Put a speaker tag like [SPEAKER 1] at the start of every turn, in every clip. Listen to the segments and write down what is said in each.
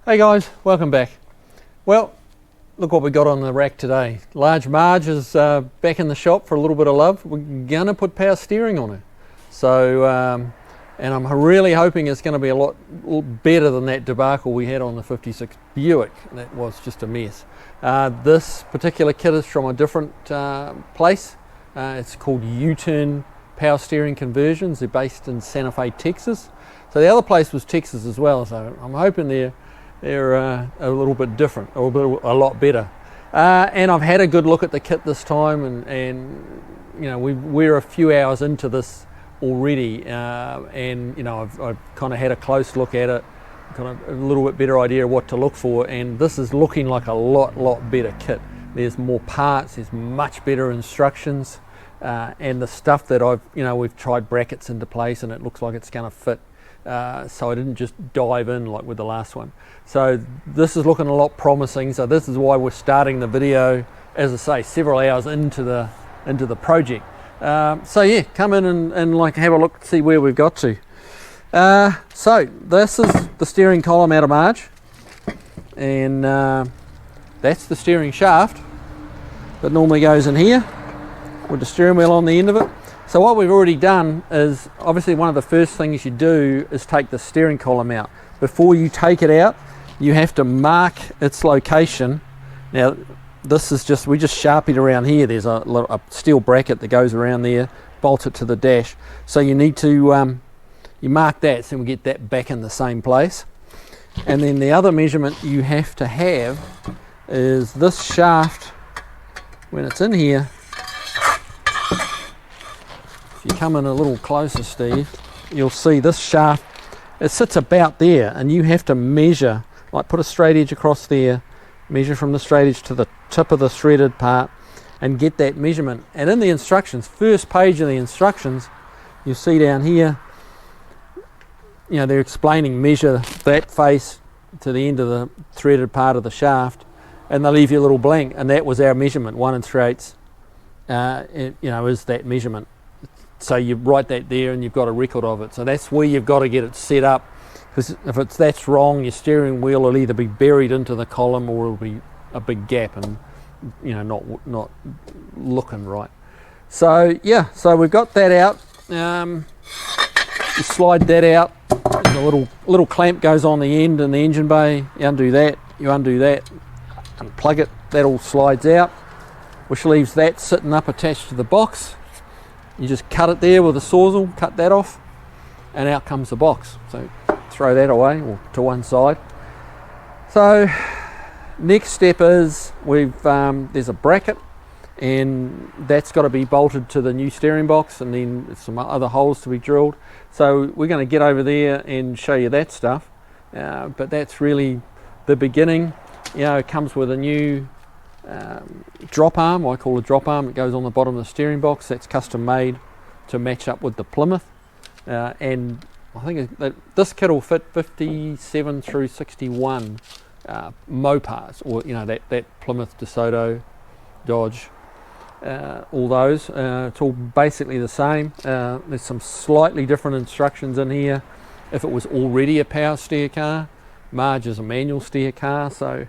[SPEAKER 1] Hey guys, welcome back. Well, look what we got on the rack today. Large Marge is back in the shop for a little bit of love. We're gonna put power steering on her. So, and I'm really hoping it's gonna be a lot better than that debacle we had on the 56 Buick. That was just a mess. This particular kit is from a different place. It's called U-Turn Power Steering Conversions. They're based in Santa Fe, Texas. So the other place was Texas as well. So I'm hoping they're a little bit different, or a lot better. And I've had a good look at the kit this time, and you know, we're a few hours into this already, and you know, I've kind of had a close look at it, kind of a little bit better idea of what to look for, and this is looking like a lot better kit. There's more parts, there's much better instructions, and the stuff that we've tried brackets into place, and it looks like it's going to fit. So I didn't just dive in like with the last one. So this is looking a lot promising. So this is why we're starting the video, as I say, several hours into the project. So yeah, come in and like have a look, see where we've got to. So this is the steering column out of Marge, and that's the steering shaft that normally goes in here with the steering wheel on the end of it. So what we've already done is, obviously one of the first things you do is take the steering column out. Before you take it out, you have to mark its location. Now this is just, we just sharpied around here. There's a steel bracket that goes around there, bolt it to the dash. So you need to, you mark that, so we get that back in the same place. And then the other measurement you have to have is this shaft, when it's in here. If you come in a little closer, Steve, you'll see this shaft, it sits about there, and you have to measure, like put a straight edge across there, measure from the straight edge to the tip of the threaded part, and get that measurement. And in the instructions, first page of the instructions, you see down here, you know, they're explaining measure that face to the end of the threaded part of the shaft, and they leave you a little blank, and that was our measurement, 1 3/8, is that measurement. So you write that there and you've got a record of it. So that's where you've got to get it set up, because if that's wrong, your steering wheel will either be buried into the column or it'll be a big gap and not looking right. So yeah, so we've got that out. You slide that out. There's a little clamp goes on the end in the engine bay. You undo that, unplug it, that all slides out, which leaves that sitting up attached to the box. You just cut it there with a sawzall, cut that off, and out comes the box. So throw that away, or to one side. So next step is there's a bracket, and that's got to be bolted to the new steering box, and then some other holes to be drilled. So we're going to get over there and show you that stuff. But that's really the beginning. You know, it comes with a new drop arm, I call it a drop arm. It goes on the bottom of the steering box. That's custom made to match up with the Plymouth, and I think that this kit will fit 57 through 61 Mopars, or that Plymouth, DeSoto, Dodge, all those. It's all basically the same. There's some slightly different instructions in here. If it was already a power steer car, Marge is a manual steer car. So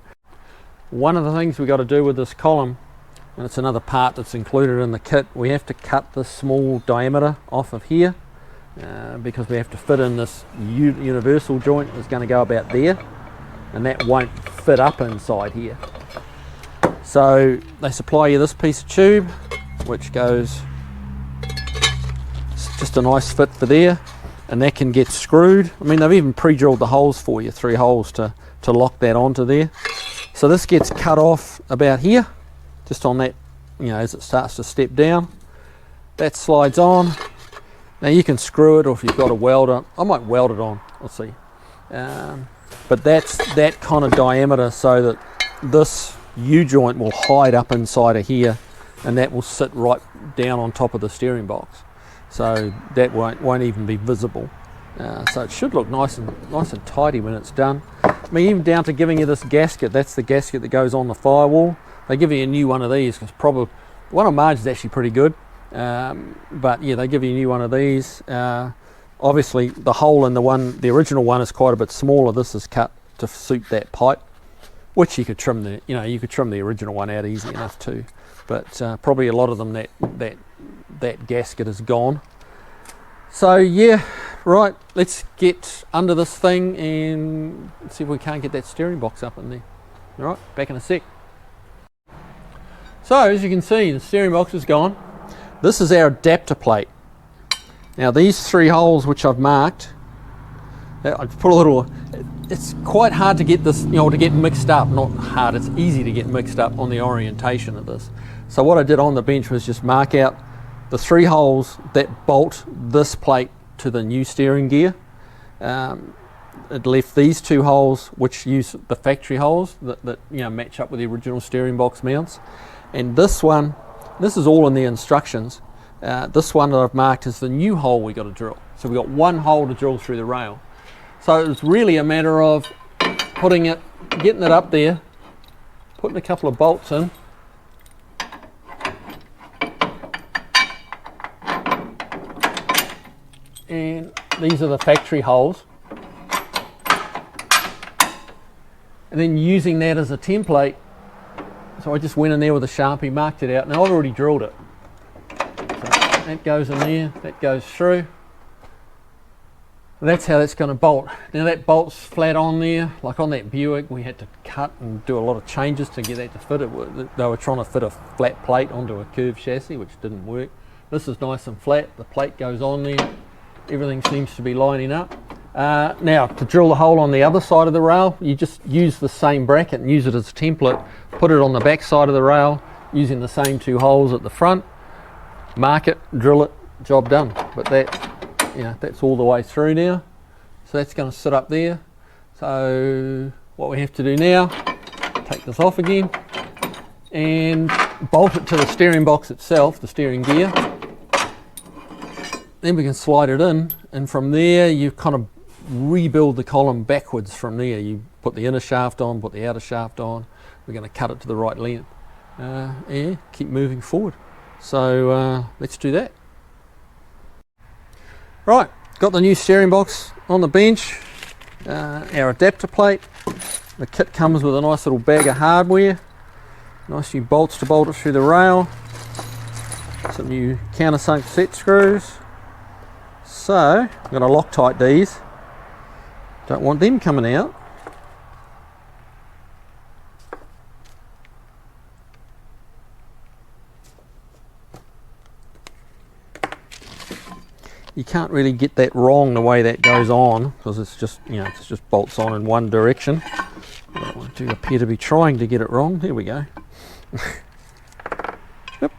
[SPEAKER 1] one of the things we got to do with this column, and it's another part that's included in the kit, we have to cut this small diameter off of here, because we have to fit in this universal joint that's going to go about there, and that won't fit up inside here. So they supply you this piece of tube, which goes, it's just a nice fit for there, and that can get screwed. I mean, they've even pre-drilled the holes for you, 3 holes to lock that onto there. So this gets cut off about here, just on that, as it starts to step down. That slides on. Now you can screw it, or if you've got a welder, I might weld it on, we'll see. But that's that kind of diameter, so that this U-joint will hide up inside of here, and that will sit right down on top of the steering box. So that won't even be visible. So it should look nice and tidy when it's done. I mean, even down to giving you this gasket. That's the gasket that goes on the firewall. They give you a new one of these, because probably one of Marge is actually pretty good. But yeah, they give you a new one of these. Obviously, the hole in the original one is quite a bit smaller. This is cut to suit that pipe, which you could trim the, you know, you could trim the original one out easy enough too, but probably a lot of them that gasket is gone. So yeah, right, let's get under this thing and see if we can't get that steering box up in there. All right, back in a sec. So as you can see, the steering box is gone. This is our adapter plate. Now these 3 holes which I've marked, I've put a little, it's quite hard to get this, you know, to get mixed up. Not hard, it's easy to get mixed up on the orientation of this. So what I did on the bench was just mark out the 3 holes that bolt this plate to the new steering gear. It left these 2 holes which use the factory holes that you know, match up with the original steering box mounts. And this one, this is all in the instructions. This one that I've marked is the new hole we got to drill. So we've got 1 hole to drill through the rail. So it's really a matter of getting it up there, putting a couple of bolts in, and these are the factory holes, and then using that as a template. So I just went in there with a Sharpie, marked it out. Now I've already drilled it. So that goes in there, that goes through. That's how that's going to bolt. Now that bolt's flat on there, like on that Buick we had to cut and do a lot of changes to get that to fit it. They were trying to fit a flat plate onto a curved chassis, which didn't work. This is nice and flat, the plate goes on there, everything seems to be lining up. Now to drill the hole on the other side of the rail, you just use the same bracket and use it as a template, put it on the back side of the rail using the same 2 holes at the front, mark it, drill it, job done. But that, you know, that's all the way through now, so that's going to sit up there. So what we have to do now, take this off again and bolt it to the steering box itself, the steering gear. Then we can slide it in, and from there you kind of rebuild the column backwards from there. You put the inner shaft on, put the outer shaft on. We're going to cut it to the right length. Yeah, keep moving forward. So let's do that. Right, got the new steering box on the bench, our adapter plate. The kit comes with a nice little bag of hardware, nice new bolts to bolt it through the rail, some new countersunk set screws. So I'm going to Loctite these, don't want them coming out. You can't really get that wrong the way that goes on, because it's just, you know, it's just bolts on in one direction. I do appear to be trying to get it wrong. There we go. Yep.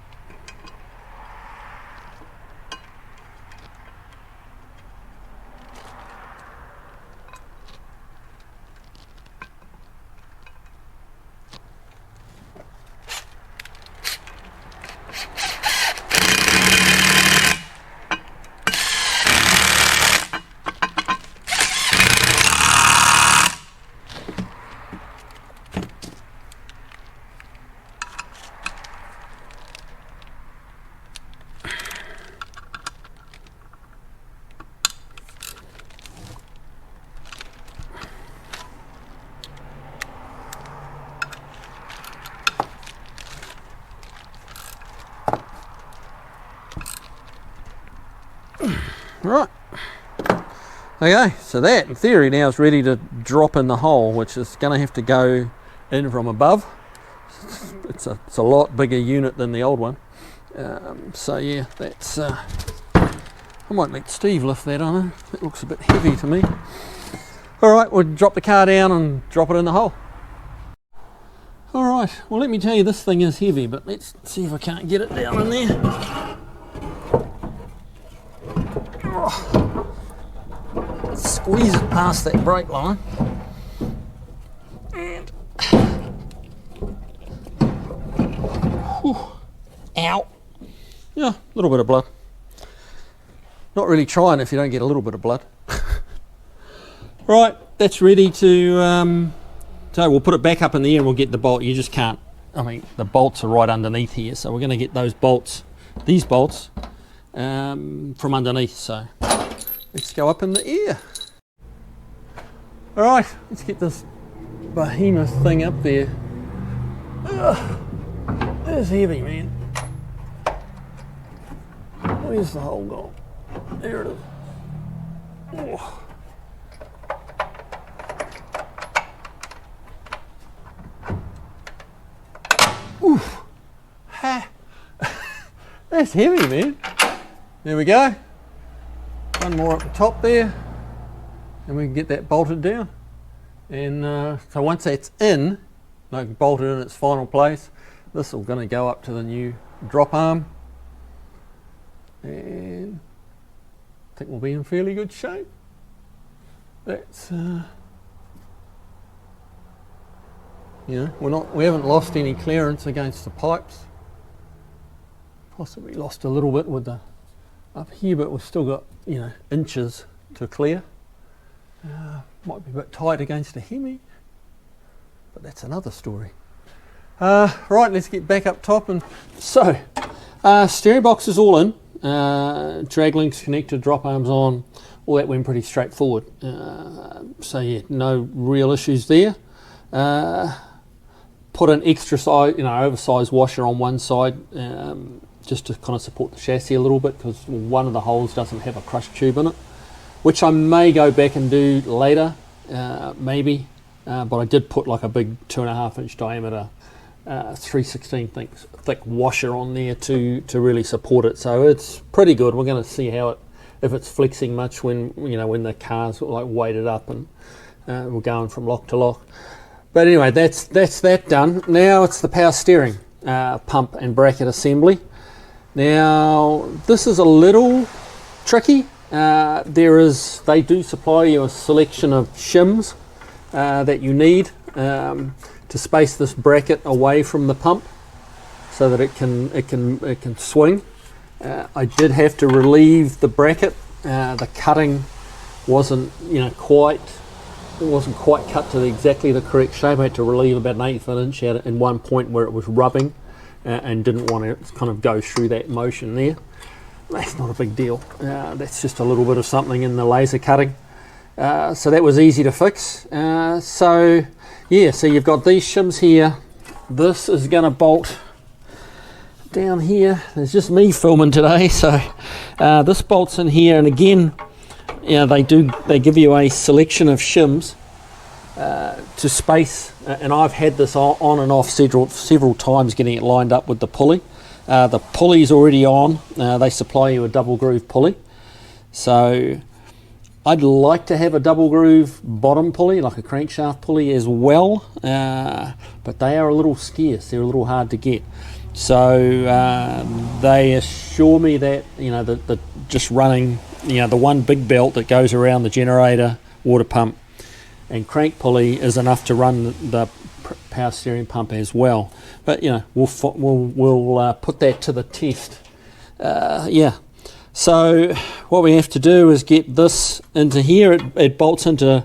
[SPEAKER 1] Right, okay, so that in theory now is ready to drop in the hole, which is going to have to go in from above. It's a lot bigger unit than the old one. So yeah, that's I might let Steve lift that on. It looks a bit heavy to me. Alright, we'll drop the car down and drop it in the hole. Alright, well let me tell you, this thing is heavy, but let's see if I can't get it down in there. Squeeze it past that brake line, and whew, ow, yeah, a little bit of blood. Not really trying if you don't get a little bit of blood. Right, that's ready to so we'll put it back up in the air and we'll get the bolt. You just can't, I mean, the bolts are right underneath here, so we're going to get those bolts, these bolts, from underneath. So let's go up in the air. Alright, let's get this behemoth thing up there. It's heavy, man. Where's the hole gone? There it is. Oh. Oof. Ha. That's heavy, man. There we go. One more up the top there, and we can get that bolted down. And so once that's in, like bolted in its final place, this is going to go up to the new drop arm, and I think we'll be in fairly good shape. That's you know, we haven't lost any clearance against the pipes. Possibly lost a little bit with the up here, but we've still got, you know, inches to clear. Might be a bit tight against a Hemi, but that's another story. Right, let's get back up top. And so steering box is all in, drag links connected, drop arms on, all that went pretty straightforward. So yeah, no real issues there. Put an extra size, you know, oversized washer on one side, just to kind of support the chassis a little bit, because one of the holes doesn't have a crush tube in it, which I may go back and do later, maybe, but I did put like a big 2.5 inch diameter 3/16 thick washer on there to really support it. So it's pretty good. We're going to see how if it's flexing much when, you know, when the car's like weighted up and we're going from lock to lock. But anyway, that's that done. Now it's the power steering pump and bracket assembly. Now this is a little tricky. They do supply you a selection of shims that you need to space this bracket away from the pump so that it can swing. I did have to relieve the bracket. The cutting wasn't, you know, quite cut to exactly the correct shape. I had to relieve about 1/8 of an inch out in one point where it was rubbing, and didn't want to kind of go through that motion there. That's not a big deal. That's just a little bit of something in the laser cutting. So that was easy to fix. So yeah, so you've got these shims here. This is going to bolt down here. There's just me filming today, so this bolts in here, and again, you know, they give you a selection of shims to space, and I've had this on and off several times getting it lined up with the pulley. The pulley's already on. They supply you a double groove pulley, so I'd like to have a double groove bottom pulley, like a crankshaft pulley as well, but they are a little scarce. They're a little hard to get. So they assure me that, you know, the just running, you know, the one big belt that goes around the generator, water pump and crank pulley is enough to run the power steering pump as well. But, you know, we'll put that to the test. Yeah. So what we have to do is get this into here. It bolts into,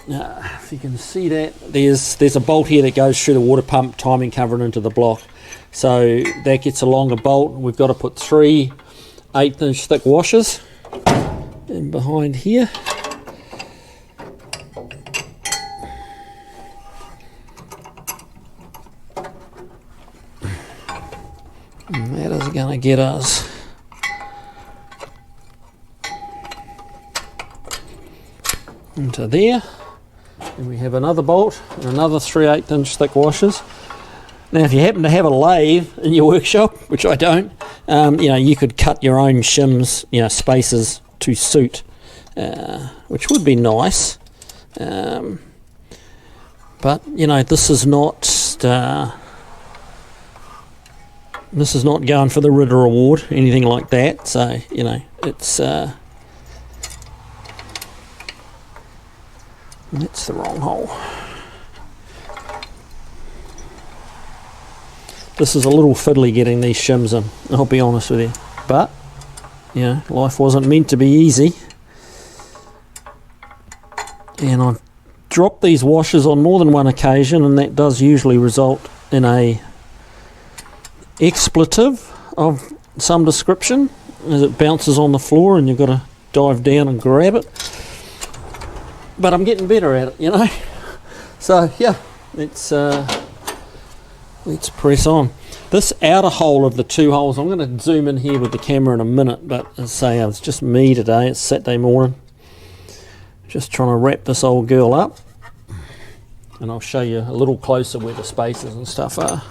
[SPEAKER 1] if you can see that, there's a bolt here that goes through the water pump timing cover and into the block. So that gets a longer bolt. We've got to put 3 1/8 inch thick washers in behind here. And that is going to get us into there. And we have another bolt and another 3 1/8 inch thick washers. Now if you happen to have a lathe in your workshop, which I don't, you know, you could cut your own shims, you know, spaces to suit, which would be nice. But, you know, this is not going for the Ritter Award, anything like that. So, you know, it's that's the wrong hole. This is a little fiddly getting these shims in, I'll be honest with you. But, you know, life wasn't meant to be easy. And I've dropped these washers on more than one occasion, and that does usually result in a expletive of some description as it bounces on the floor and you've got to dive down and grab it. but I'm getting better at it, you know. So yeah, let's press on. This outer hole of the 2 holes, I'm going to zoom in here with the camera in a minute, but as I say, it's just me today. It's Saturday morning, just trying to wrap this old girl up, and I'll show you a little closer where the spaces and stuff are.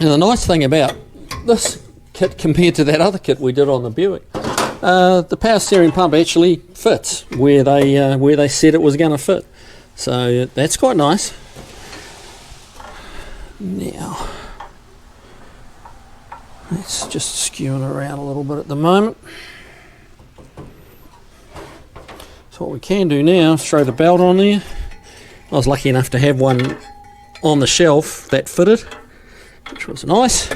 [SPEAKER 1] And the nice thing about this kit compared to that other kit we did on the Buick, the power steering pump actually fits where they said it was going to fit. So that's quite nice. Now, it's just skewing around a little bit at the moment. So what we can do now is throw the belt on there. I was lucky enough to have one on the shelf that fitted, which was nice.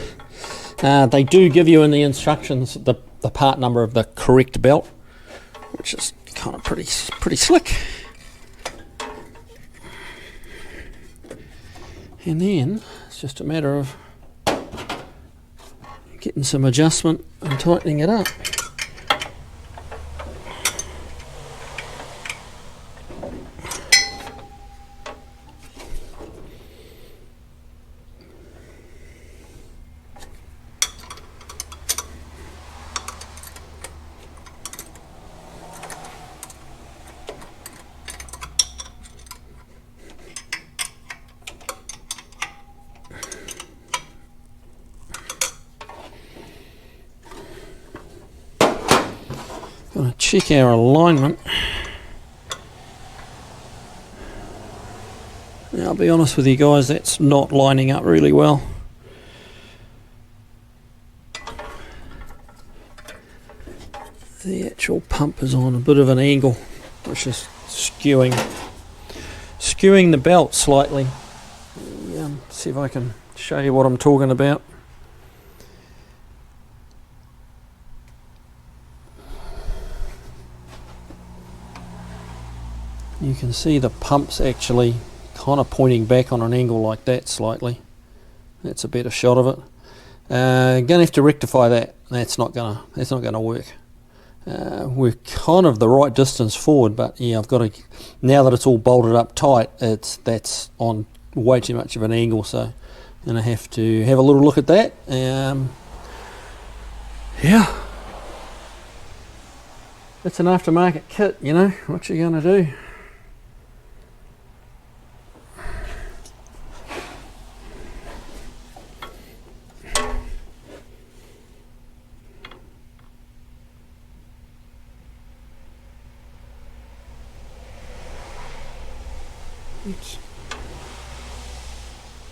[SPEAKER 1] They do give you in the instructions the part number of the correct belt, which is kind of pretty slick. And then it's just a matter of getting some adjustment and tightening it up. Going to check our alignment. Now, I'll be honest with you guys, that's not lining up really well. The actual pump is on a bit of an angle, which is skewing the belt slightly. See if I can show you what I'm talking about. You can see the pump's actually kind of pointing back on an angle like that slightly. That's a better shot of it. Gonna have to rectify that. That's not gonna work. We're kind of the right distance forward, but yeah, I've got to, now that it's all bolted up tight, that's on way too much of an angle, so I'm gonna have to have a little look at that. Yeah, it's an aftermarket kit, you know, what you gonna do?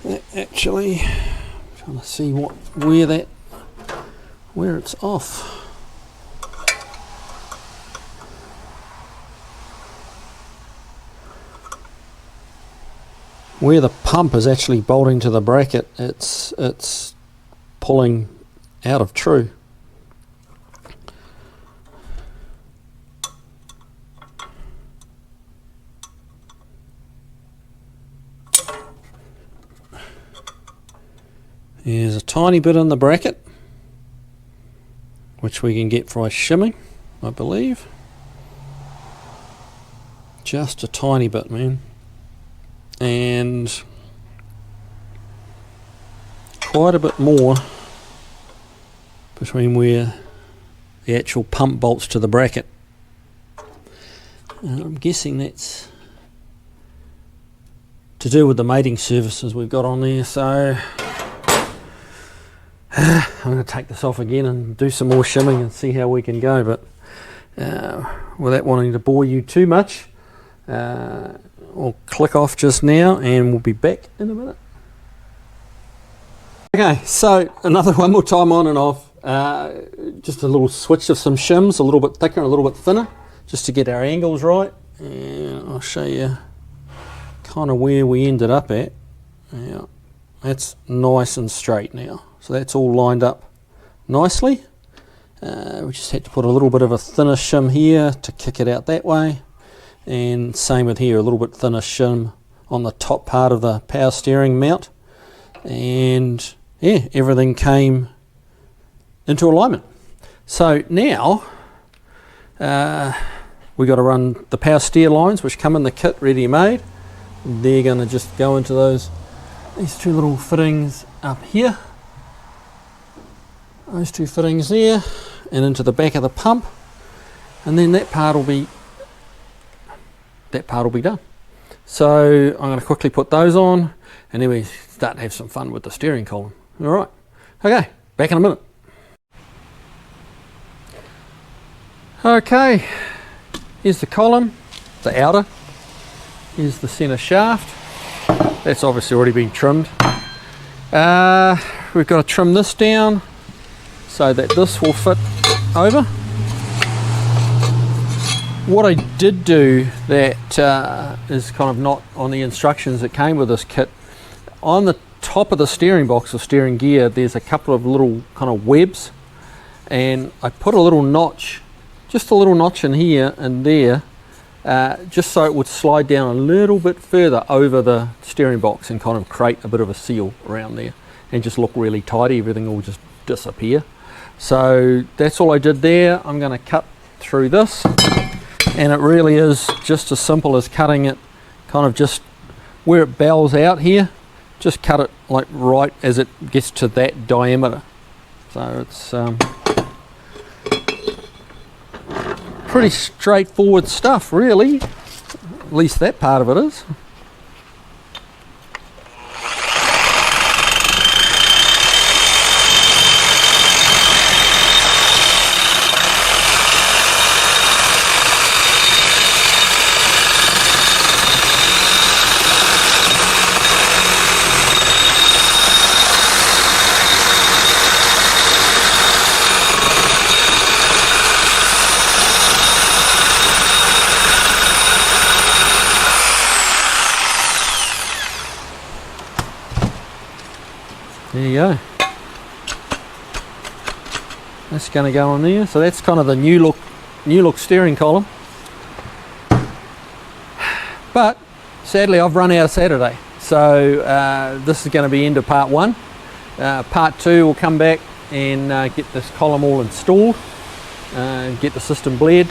[SPEAKER 1] That actually, trying to see where it's off. Where the pump is actually bolting to the bracket, it's pulling out of true. There's a tiny bit in the bracket, which we can get by shimming, I believe. Just a tiny bit, man. And quite a bit more between where the actual pump bolts to the bracket. I'm guessing that's to do with the mating surfaces we've got on there, so I'm going to take this off again and do some more shimming and see how we can go, but without wanting to bore you too much, I'll click off just now and we'll be back in a minute. Okay, so another one more time on and off. Just a little switch of some shims, a little bit thicker and a little bit thinner, just to get our angles right. And I'll show you kind of where we ended up at. Yeah, that's nice and straight now. So that's all lined up nicely. We just had to put a little bit of a thinner shim here to kick it out that way. And same with here, a little bit thinner shim on the top part of the power steering mount. And yeah, everything came into alignment. So now we got to run the power steer lines, which come in the kit ready made. They're going to just go into these two little fittings up here, those two fittings there, and into the back of the pump, and then that part will be done. So I'm going to quickly put those on, and then we start to have some fun with the steering column. All right, okay, back in a minute. Okay, here's the column, the outer. Here's the center shaft. That's obviously already been trimmed. We've got to trim this down so that this will fit over. What I did do that is kind of not on the instructions that came with this kit, on the top of the steering box or steering gear, there's a couple of little kind of webs, and I put a little notch, just a little notch in here and there, just so it would slide down a little bit further over the steering box and kind of create a bit of a seal around there and just look really tidy. Everything will just disappear. So that's all I did there. I'm going to cut through this, and it really is just as simple as cutting it kind of just where it bows out here. Just cut it like right as it gets to that diameter. So it's pretty straightforward stuff, really. At least that part of it is. There you go. That's going to go on there. So that's kind of the new look steering column. But sadly, I've run out of Saturday, so this is going to be end of part one. Part two will come back and get this column all installed, get the system bled.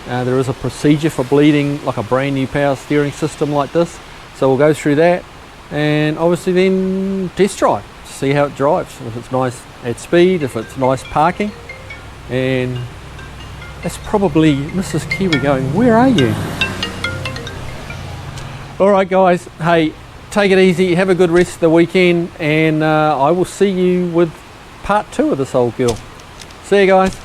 [SPEAKER 1] There is a procedure for bleeding like a brand new power steering system like this, so we'll go through that, and obviously then test drive. See how it drives, if it's nice at speed, if it's nice parking. And that's probably Mrs. Kiwi going, where are you? Alright guys, hey, take it easy, have a good rest of the weekend, and I will see you with part two of this old girl. See you guys.